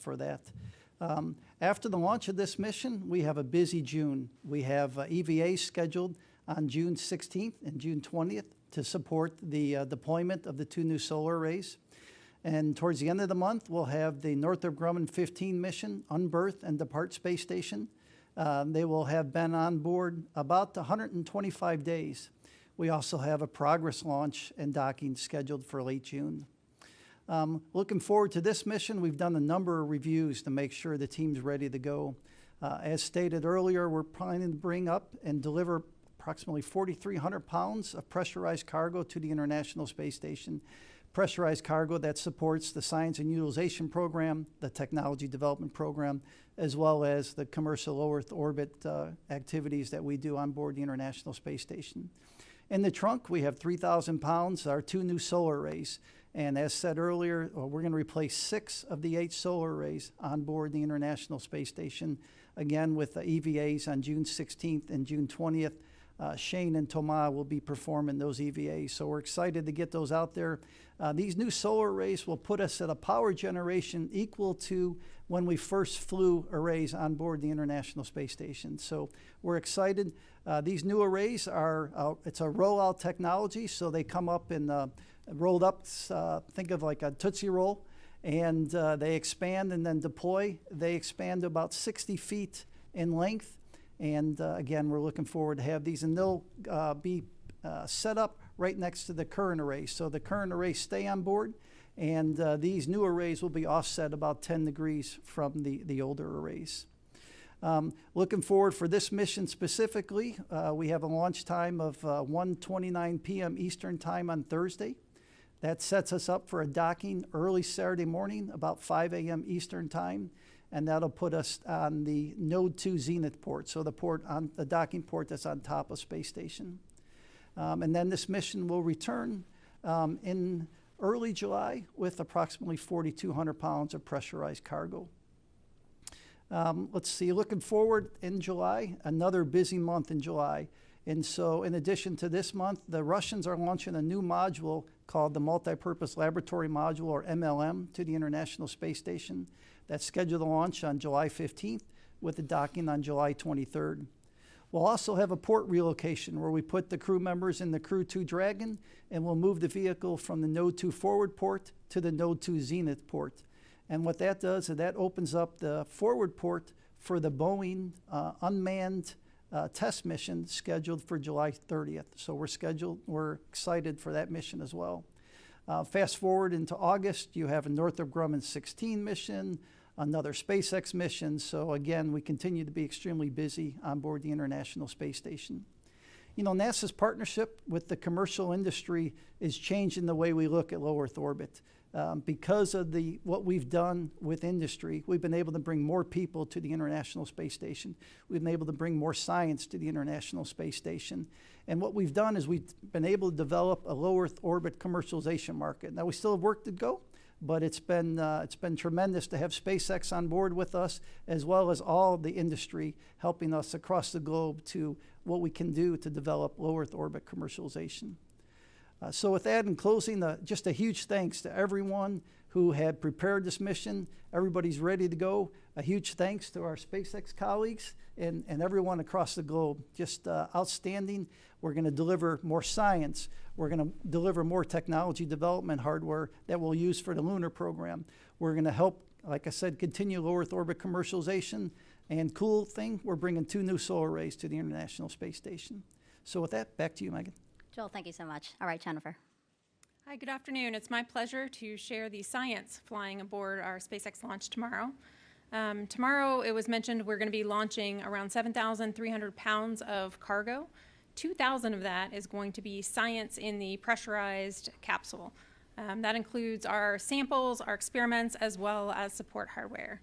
for that. After the launch of this mission, we have a busy June. We have EVAs scheduled on June 16th and June 20th to support the deployment of the 2 new solar arrays. And towards the end of the month, we'll have the Northrop Grumman 15 mission, unberth and depart space station. They will have been on board about 125 days. We also have a progress launch and docking scheduled for late June. Looking forward to this mission, we've done a number of reviews to make sure the team's ready to go. As stated earlier, we're planning to bring up and deliver approximately 4,300 pounds of pressurized cargo to the International Space Station. Pressurized cargo that supports the Science and Utilization Program, the Technology Development Program, as well as the commercial low Earth orbit activities that we do on board the International Space Station. In the trunk, we have 3,000 pounds, our 2 new solar arrays. And as said earlier, we're going to replace 6 of the 8 solar arrays on board the International Space Station, again with the EVAs on June 16th and June 20th. Shane and Thomas will be performing those EVAs, so we're excited to get those out there. These new solar arrays will put us at a power generation equal to when we first flew arrays on board the International Space Station. So we're excited. These new arrays are, it's a rollout technology, so they come up in rolled up, think of like a Tootsie Roll, and they expand and then deploy. They expand to about 60 feet in length. And again, we're looking forward to have these, and they'll be set up right next to the current arrays. So the current arrays stay on board, and these new arrays will be offset about 10 degrees from the older arrays. Looking forward for this mission specifically, we have a launch time of 1:29 p.m. Eastern Time on Thursday. That sets us up for a docking early Saturday morning, about 5 a.m. Eastern Time. And that'll put us on the Node 2 Zenith port, so the port on the docking port that's on top of Space Station. And then this mission will return in early July with approximately 4,200 pounds of pressurized cargo. Let's see, looking forward in July, another busy month in July. And so in addition to this month, the Russians are launching a new module called the Multipurpose Laboratory Module, or MLM, to the International Space Station. That's scheduled to launch on July 15th with the docking on July 23rd. We'll also have a port relocation where we put the crew members in the Crew 2 Dragon, and we'll move the vehicle from the Node 2 forward port to the Node 2 Zenith port. And what that does is that opens up the forward port for the Boeing unmanned test mission scheduled for July 30th. So we're excited for that mission as well. Fast forward into August, you have a Northrop Grumman 16 mission, another SpaceX mission. So again, we continue to be extremely busy on board the International Space Station. You know, NASA's partnership with the commercial industry is changing the way we look at low Earth orbit. Because of what we've done with industry, we've been able to bring more people to the International Space Station. We've been able to bring more science to the International Space Station. And what we've done is we've been able to develop a low Earth orbit commercialization market. Now, we still have work to go, but it's been tremendous to have SpaceX on board with us, as well as all the industry helping us across the globe to what we can do to develop low Earth orbit commercialization. So with that, in closing, just a huge thanks to everyone who had prepared this mission. Everybody's ready to go. A huge thanks to our SpaceX colleagues and everyone across the globe. Just outstanding. We're going to deliver more science. We're going to deliver more technology development hardware that we'll use for the lunar program. We're going to help, like I said, continue low Earth orbit commercialization. And cool thing, we're bringing 2 new solar arrays to the International Space Station. So with that, back to you, Megan. Joel, thank you so much. All right, Jennifer. Hi, good afternoon. It's my pleasure to share the science flying aboard our SpaceX launch tomorrow. Tomorrow, it was mentioned, we're going to be launching around 7,300 pounds of cargo. 2,000 of that is going to be science in the pressurized capsule. That includes our samples, our experiments, as well as support hardware.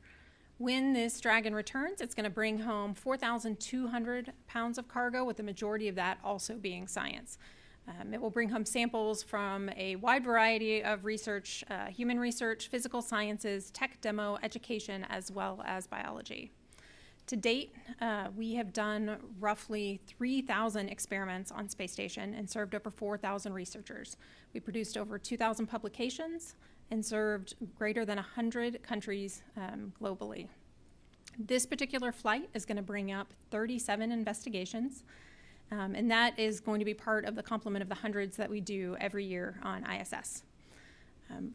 When this Dragon returns, it's going to bring home 4,200 pounds of cargo, with the majority of that also being science. It will bring home samples from a wide variety of research, human research, physical sciences, tech demo, education, as well as biology. To date, we have done roughly 3,000 experiments on Space Station and served over 4,000 researchers. We produced over 2,000 publications and served greater than 100 countries globally. This particular flight is going to bring up 37 investigations, and that is going to be part of the complement of the hundreds that we do every year on ISS.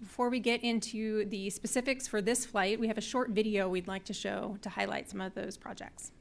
Before we get into the specifics for this flight, we have a short video we'd like to show to highlight some of those projects.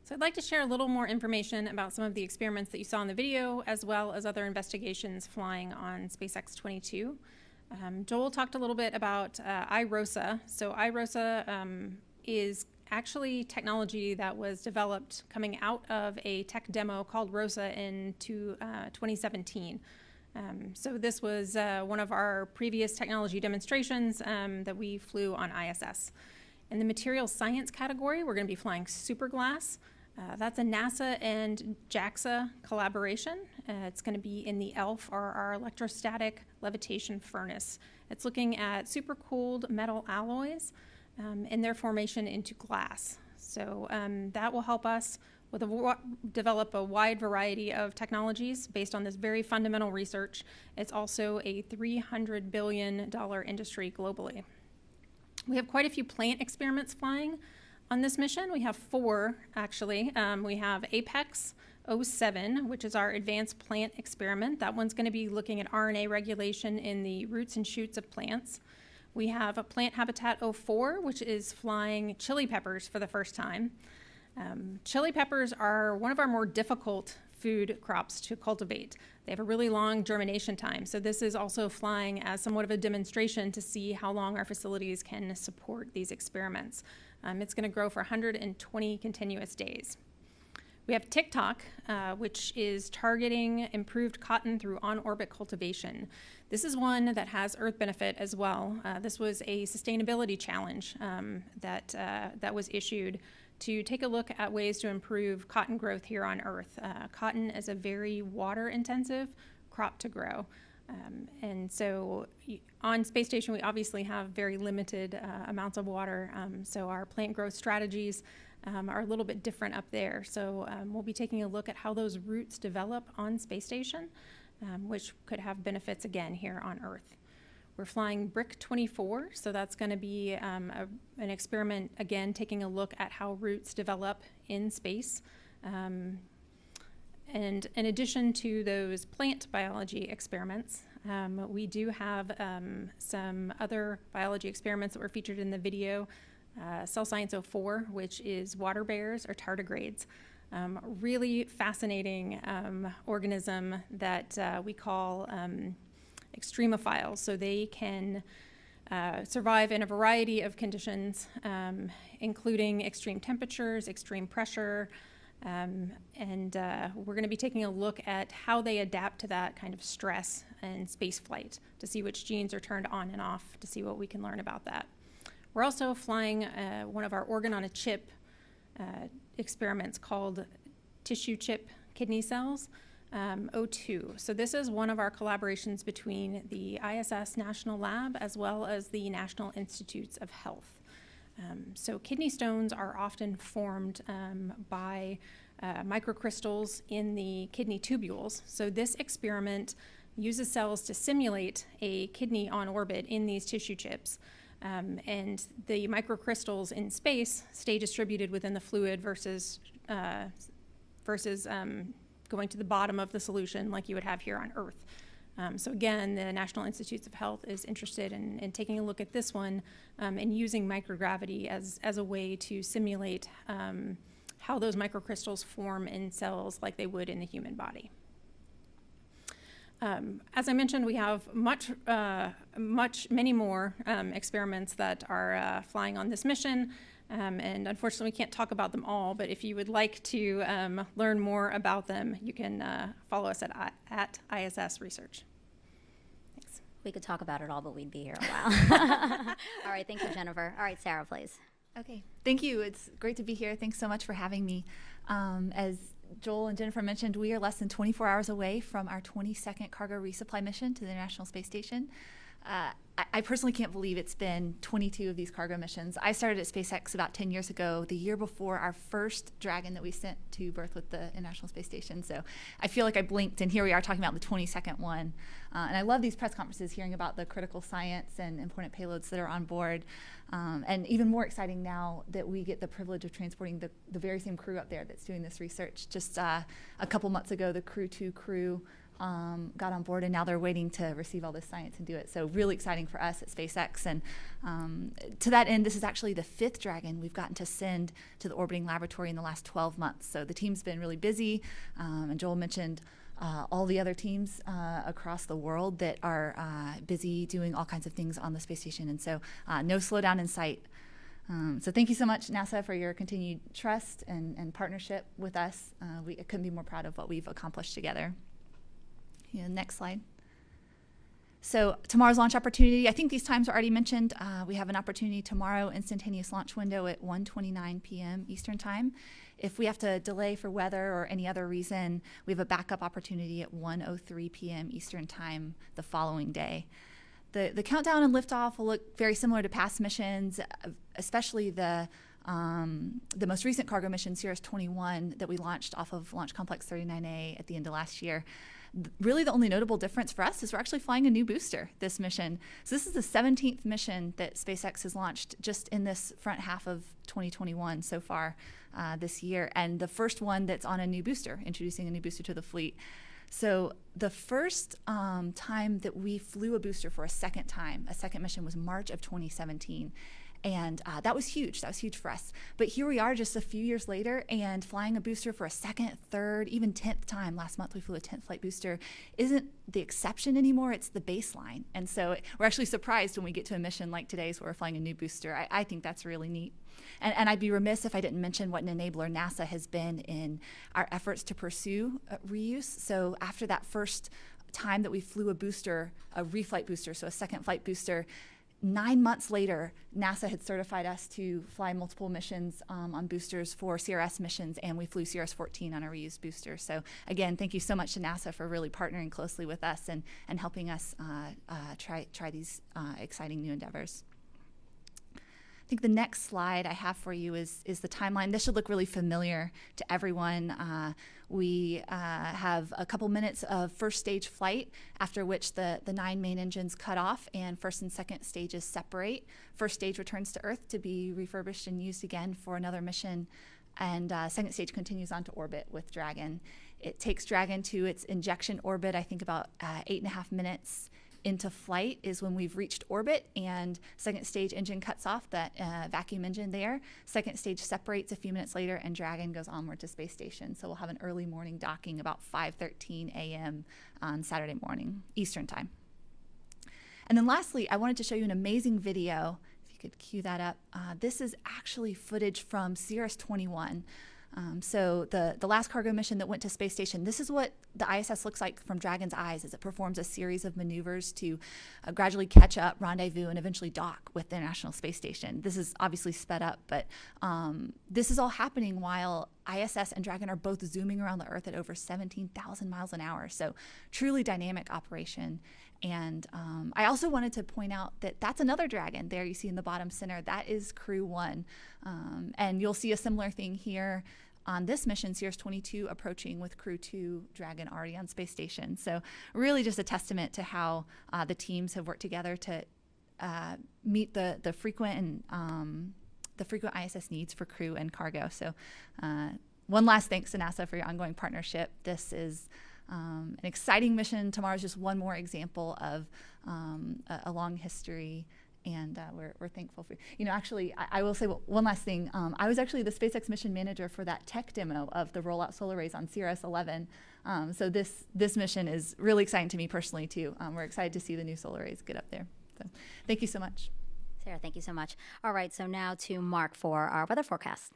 So I'd like to share a little more information about some of the experiments that you saw in the video, as well as other investigations flying on SpaceX 22. Joel talked a little bit about iROSA. So iROSA is actually technology that was developed coming out of a tech demo called ROSA in 2017. So this was one of our previous technology demonstrations that we flew on ISS. In the materials science category, we're going to be flying Superglass. That's a NASA and JAXA collaboration. It's going to be in the ELF, or our electrostatic levitation furnace. It's looking at supercooled metal alloys and their formation into glass. So that will help us develop a wide variety of technologies based on this very fundamental research. It's also a $300 billion industry globally. We have quite a few plant experiments flying on this mission. We have 4, actually. We have Apex 07, which is our advanced plant experiment. That one's going to be looking at RNA regulation in the roots and shoots of plants. We have a Plant Habitat 04, which is flying chili peppers for the first time. Chili peppers are one of our more difficult food crops to cultivate. They have a really long germination time, so this is also flying as somewhat of a demonstration to see how long our facilities can support these experiments. It's going to grow for 120 continuous days. We have TikTok, which is targeting improved cotton through on-orbit cultivation. This is one that has Earth benefit as well. This was a sustainability challenge that was issued to take a look at ways to improve cotton growth here on Earth. Cotton is a very water-intensive crop to grow. And so on Space Station, we obviously have very limited amounts of water, so our plant growth strategies are a little bit different up there. So we'll be taking a look at how those roots develop on Space Station, which could have benefits again here on Earth. We're flying Brick 24, so that's going to be an experiment, again, taking a look at how roots develop in space. And in addition to those plant biology experiments, we do have some other biology experiments that were featured in the video. Cell Science 04, which is water bears or tardigrades. Really fascinating organism that we call extremophiles. So they can survive in a variety of conditions, including extreme temperatures, extreme pressure, We're going to be taking a look at how they adapt to that kind of stress in space flight to see which genes are turned on and off, to see what we can learn about that. We're also flying one of our organ on a chip experiments called tissue chip kidney cells, O2. So this is one of our collaborations between the ISS National Lab as well as the National Institutes of Health. So kidney stones are often formed by microcrystals in the kidney tubules. So this experiment uses cells to simulate a kidney on orbit in these tissue chips. And the microcrystals in space stay distributed within the fluid versus going to the bottom of the solution like you would have here on Earth. So again, the National Institutes of Health is interested in taking a look at this one and using microgravity as a way to simulate how those microcrystals form in cells like they would in the human body. As I mentioned, we have many more experiments that are flying on this mission. And unfortunately, we can't talk about them all, but if you would like to learn more about them, you can follow us at ISS Research. Thanks. We could talk about it all, but we'd be here a while. All right, thank you, Jennifer. All right, Sarah, please. Okay, thank you. It's great to be here. Thanks so much for having me. As Joel and Jennifer mentioned, we are less than 24 hours away from our 22nd cargo resupply mission to the International Space Station. I personally can't believe it's been 22 of these cargo missions. I started at SpaceX about 10 years ago, the year before our first Dragon that we sent to berth with the International Space Station. So I feel like I blinked, and here we are talking about the 22nd one. And I love these press conferences, hearing about the critical science and important payloads that are on board. And even more exciting now that we get the privilege of transporting the very same crew up there that's doing this research. Just a couple months ago, the Crew 2 crew got on board, and now they're waiting to receive all this science and do it. So really exciting for us at SpaceX. And to that end, this is actually the 5th Dragon we've gotten to send to the orbiting laboratory in the last 12 months. So the team's been really busy. And Joel mentioned all the other teams across the world that are busy doing all kinds of things on the space station. And so no slowdown in sight. So thank you so much, NASA, for your continued trust and partnership with us. We couldn't be more proud of what we've accomplished together. Next slide. So tomorrow's launch opportunity, I think these times are already mentioned. We have an opportunity tomorrow, instantaneous launch window at 1:29 p.m. Eastern Time. If we have to delay for weather or any other reason, we have a backup opportunity at 1:03 p.m. Eastern Time the following day. The countdown and liftoff will look very similar to past missions, especially the most recent cargo mission, Cirrus-21, that we launched off of Launch Complex 39A at the end of last year. Really, the only notable difference for us is we're actually flying a new booster this mission. So this is the 17th mission that SpaceX has launched just in this front half of 2021 so far this year, and the first one that's on a new booster, introducing a new booster to the fleet. So the first time that we flew a booster for a second mission, was March of 2017. And that was huge. That was huge for us. But here we are just a few years later, and flying a booster for a second, third, even 10th time. Last month we flew a 10th flight booster. Isn't the exception anymore, it's the baseline. And so we're actually surprised when we get to a mission like today's where we're flying a new booster. I think that's really neat. And I'd be remiss if I didn't mention what an enabler NASA has been in our efforts to pursue reuse. So after that first time that we flew a booster, a reflight booster, so a second flight booster, 9 months later, NASA had certified us to fly multiple missions on boosters for CRS missions, and we flew CRS-14 on a reused booster. So again, thank you so much to NASA for really partnering closely with us and helping us try these exciting new endeavors. I think the next slide I have for you is the timeline. This should look really familiar to everyone. We have a couple minutes of first stage flight, after which the 9 main engines cut off and first and second stages separate. First stage returns to Earth to be refurbished and used again for another mission, and second stage continues on to orbit with Dragon. It takes Dragon to its injection orbit, I think about 8.5 minutes into flight is when we've reached orbit, and second stage engine cuts off, that vacuum engine there. Second stage separates a few minutes later, and Dragon goes onward to space station. So we'll have an early morning docking about 5:13 a.m. on Saturday morning, Eastern Time. And then lastly, I wanted to show you an amazing video. If you could cue that up. This is actually footage from Cirrus-21. So the last cargo mission that went to space station, this is what the ISS looks like from Dragon's eyes as it performs a series of maneuvers to gradually catch up, rendezvous, and eventually dock with the International Space Station. This is obviously sped up, but this is all happening while ISS and Dragon are both zooming around the Earth at over 17,000 miles an hour. So truly dynamic operation. And I also wanted to point out that that's another Dragon there you see in the bottom center. That is Crew 1. And you'll see a similar thing here on this mission, Cirrus 22, approaching with Crew 2 Dragon already on space station. So really just a testament to how the teams have worked together to meet the frequent and the frequent ISS needs for crew and cargo. So one last thanks to NASA for your ongoing partnership. This is an exciting mission. Tomorrow's just one more example of a long history, and we're thankful for you. Actually, I will say one last thing. I was actually the SpaceX mission manager for that tech demo of the rollout solar arrays on Cirrus 11. So this mission is really exciting to me personally too. We're excited to see the new solar arrays get up there. So thank you so much. Sarah, thank you so much. All right, so now to Mark for our weather forecast.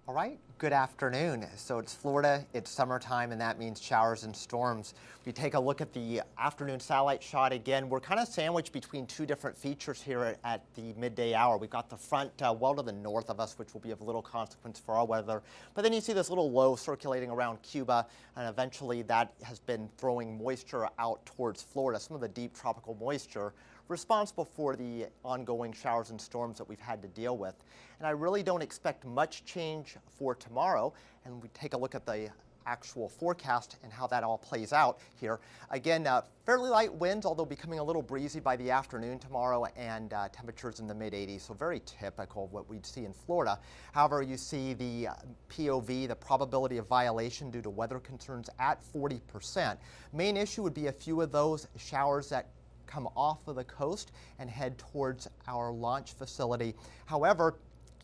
All right, good afternoon. So it's Florida, it's summertime, and that means showers and storms. We take a look at the afternoon satellite shot again. We're kind of sandwiched between two different features here at the midday hour. We've got the front well to the north of us, which will be of little consequence for our weather. But then you see this little low circulating around Cuba, and eventually that has been throwing moisture out towards Florida, some of the deep tropical moisture responsible for the ongoing showers and storms that we've had to deal with. And I really don't expect much change for tomorrow. And we take a look at the actual forecast and how that all plays out here. Again, fairly light winds, although becoming a little breezy by the afternoon tomorrow, and temperatures in the mid-80s, so very typical of what we'd see in Florida. However, you see the POV, the probability of violation due to weather concerns, at 40%. Main issue would be a few of those showers that come off of the coast and head towards our launch facility. However,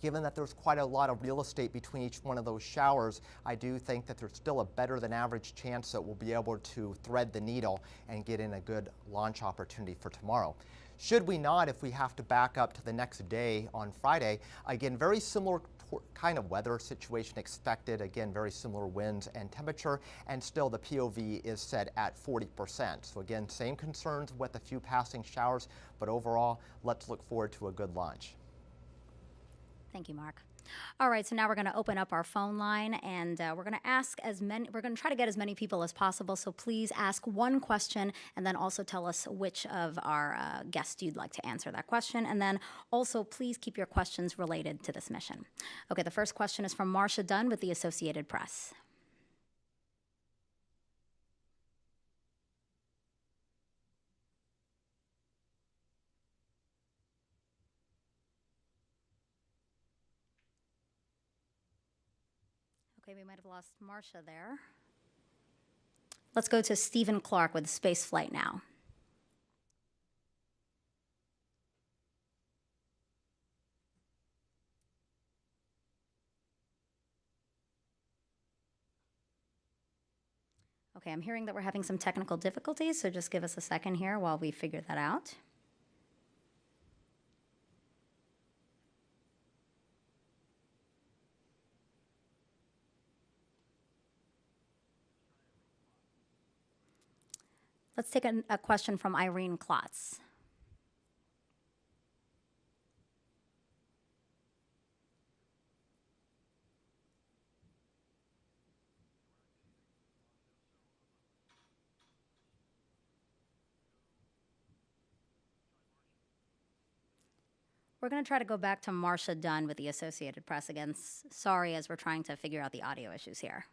given that there's quite a lot of real estate between each one of those showers, I do think that there's still a better than average chance that we'll be able to thread the needle and get in a good launch opportunity for tomorrow. Should we not, if we have to back up to the next day on Friday, again, very similar kind of weather situation expected. Again, very similar winds and temperature, and still the POV is set at 40%. So again, same concerns with a few passing showers, but overall, let's look forward to a good launch. Thank you, Mark. All right, so now we're going to open up our phone line, and we're going to try to get as many people as possible, so please ask one question and then also tell us which of our guests you'd like to answer that question, and then also please keep your questions related to this mission. Okay, the first question is from Marcia Dunn with the Associated Press. Okay, we might have lost Marcia there. Let's go to Stephen Clark with Spaceflight Now. Okay, I'm hearing that we're having some technical difficulties, so just give us a second here while we figure that out. Let's take a question from Irene Klotz. We're going to try to go back to Marcia Dunn with the Associated Press again. Sorry, as we're trying to figure out the audio issues here.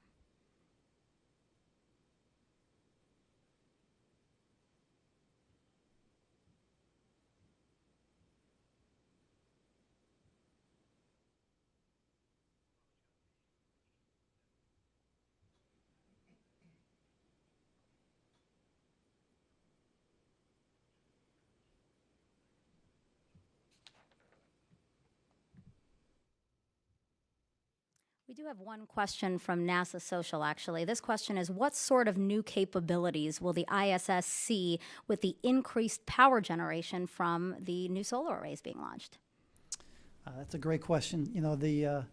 We do have one question from NASA Social, actually. This question is, what sort of new capabilities will the ISS see with the increased power generation from the new solar arrays being launched? That's a great question. You know, the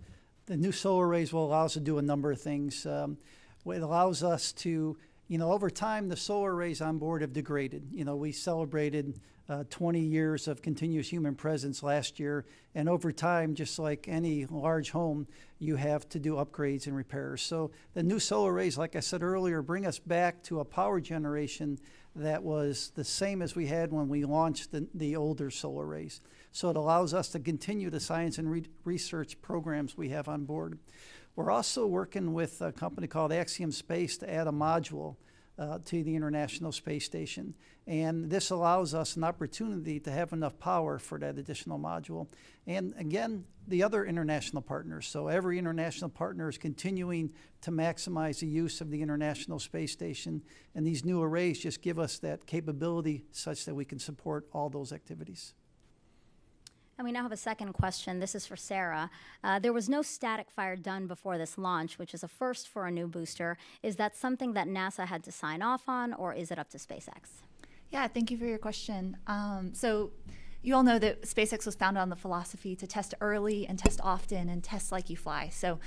The new solar arrays will allow us to do a number of things. It allows us to, over time, the solar arrays on board have degraded. We celebrated 20 years of continuous human presence last year, and over time, just like any large home, you have to do upgrades and repairs. So the new solar arrays, like I said earlier, bring us back to a power generation that was the same as we had when we launched the older solar arrays. So it allows us to continue the science and research programs we have on board. We're also working with a company called Axiom Space to add a module to the International Space Station. And this allows us an opportunity to have enough power for that additional module. And again, the other international partners. So every international partner is continuing to maximize the use of the International Space Station. And these new arrays just give us that capability such that we can support all those activities. And we now have a second question. This is for Sarah. There was no static fire done before this launch, which is a first for a new booster. Is that something that NASA had to sign off on, or is it up to SpaceX? Yeah, thank you for your question. So you all know that SpaceX was founded on the philosophy to test early and test often and test like you fly. So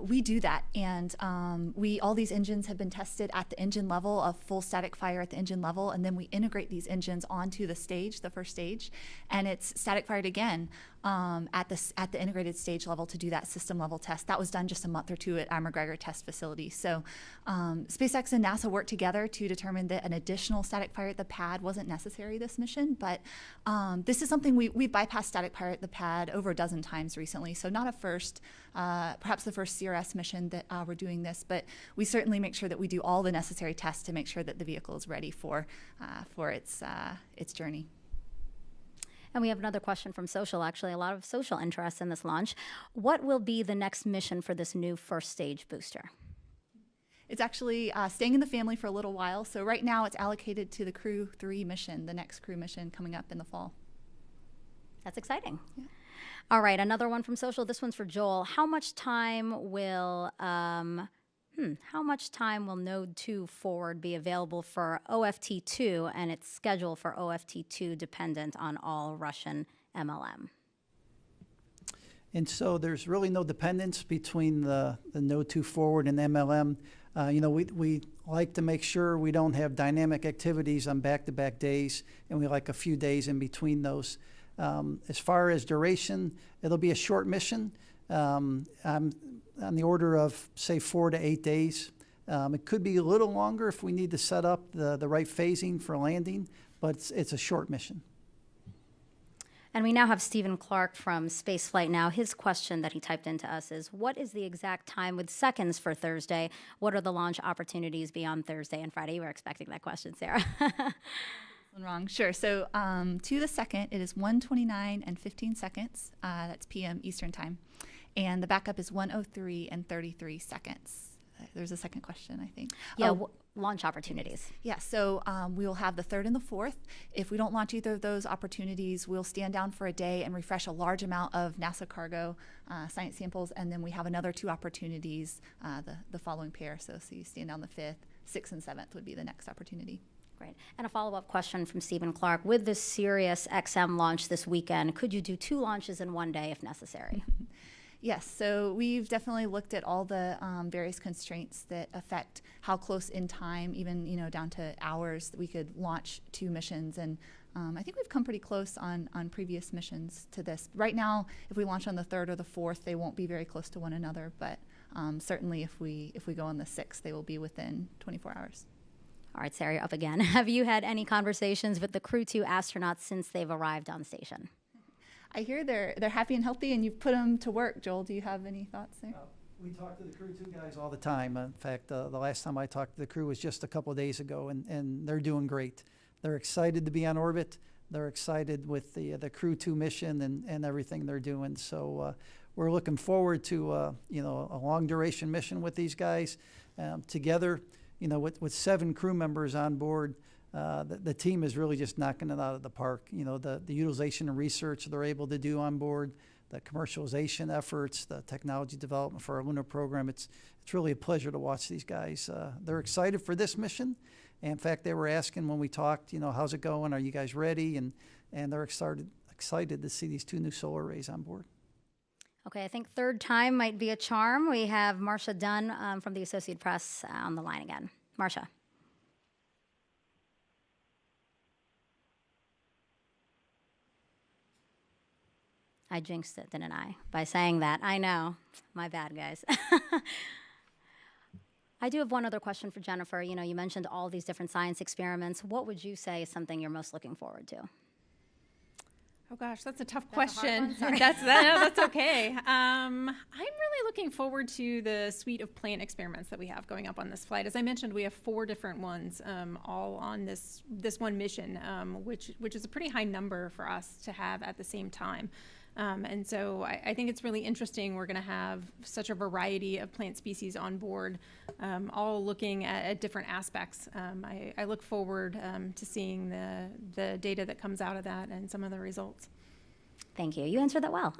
we do that, and all these engines have been tested at the engine level, of full static fire at the engine level, and then we integrate these engines onto the stage, the first stage, and it's static fired again at the integrated stage level to do that system level test. That was done just a month or two at our McGregor test facility. So SpaceX and NASA worked together to determine that an additional static fire at the pad wasn't necessary this mission, but this is something we've bypassed static fire at the pad over a dozen times recently, so not a first, perhaps the first CRS mission that we're doing this, but we certainly make sure that we do all the necessary tests to make sure that the vehicle is ready for its journey. And we have another question from social, actually, a lot of social interest in this launch. What will be the next mission for this new first stage booster? It's actually staying in the family for a little while. So right now it's allocated to the Crew 3 mission, the next Crew mission coming up in the fall. That's exciting. Yeah. All right, another one from social. This one's for Joel. How much time will Node 2 forward be available for OFT2 and its schedule for OFT2 dependent on all Russian MLM? And so there's really no dependence between the Node 2 forward and MLM. We like to make sure we don't have dynamic activities on back-to-back days, and we like a few days in between those. As far as duration, it'll be a short mission. On the order of, say, 4 to 8 days. It could be a little longer if we need to set up the right phasing for landing, but it's a short mission. And we now have Stephen Clark from Spaceflight Now. His question that he typed into us is, what is the exact time with seconds for Thursday? What are the launch opportunities beyond Thursday and Friday? You were expecting that question, Sarah. Wrong. Sure. So to the second, it is 1:29 and 15 seconds. That's p.m. Eastern time. And the backup is 1:03 and 33 seconds. There's a second question, I think. Yeah, launch opportunities. Yeah, so we will have the 3rd and the 4th. If we don't launch either of those opportunities, we'll stand down for a day and refresh a large amount of NASA cargo science samples, and then we have another 2 opportunities the following pair. So you stand down the 5th, 6th, and 7th would be the next opportunity. Great. And a follow-up question from Stephen Clark. With the Sirius XM launch this weekend, could you do 2 launches in one day if necessary? Yes, so we've definitely looked at all the various constraints that affect how close in time, even down to hours, that we could launch 2 missions, and I think we've come pretty close on previous missions to this. Right now, if we launch on the 3rd or the 4th, they won't be very close to one another, but certainly if we go on the 6th, they will be within 24 hours. All right, Sarah, you're up again. Have you had any conversations with the Crew 2 astronauts since they've arrived on station? I hear they're happy and healthy, and you've put them to work. Joel, do you have any thoughts there? We talk to the Crew 2 guys all the time. In fact, the last time I talked to the crew was just a couple of days ago, and they're doing great. They're excited to be on orbit. They're excited with the Crew 2 mission and everything they're doing. So we're looking forward to a long duration mission with these guys together. With 7 crew members on board. The team is really just knocking it out of the park. The utilization and research they're able to do on board, the commercialization efforts, the technology development for our lunar program. It's really a pleasure to watch these guys. They're excited for this mission. And in fact, they were asking when we talked, how's it going? Are you guys ready? And they're excited to see these 2 new solar arrays on board. Okay, I think third time might be a charm. We have Marcia Dunn from the Associated Press on the line again. Marcia. I jinxed it, didn't I? By saying that. I know. My bad, guys. I do have one other question for Jennifer. You know, you mentioned all these different science experiments. What would you say is something you're most looking forward to? Oh gosh, that's a tough That's a hard question. one? Sorry. That's okay. I'm really looking forward to the suite of plant experiments that we have going up on this flight. As I mentioned, we have 4 different ones, all on this one mission, which is a pretty high number for us to have at the same time. And so I think it's really interesting. We're going to have such a variety of plant species on board, all looking at different aspects. I look forward to seeing the data that comes out of that and some of the results. Thank you. You answered that well.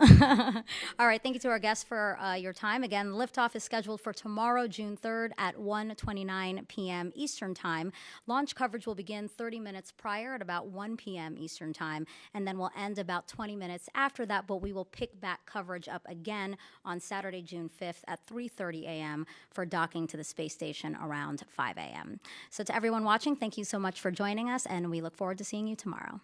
All right. Thank you to our guests for your time. Again, liftoff is scheduled for tomorrow, June 3rd at 1:29 p.m. Eastern Time. Launch coverage will begin 30 minutes prior at about 1 p.m. Eastern Time, and then we'll end about 20 minutes after that, but we will pick back coverage up again on Saturday, June 5th at 3:30 a.m. for docking to the space station around 5 a.m. So to everyone watching, thank you so much for joining us, and we look forward to seeing you tomorrow.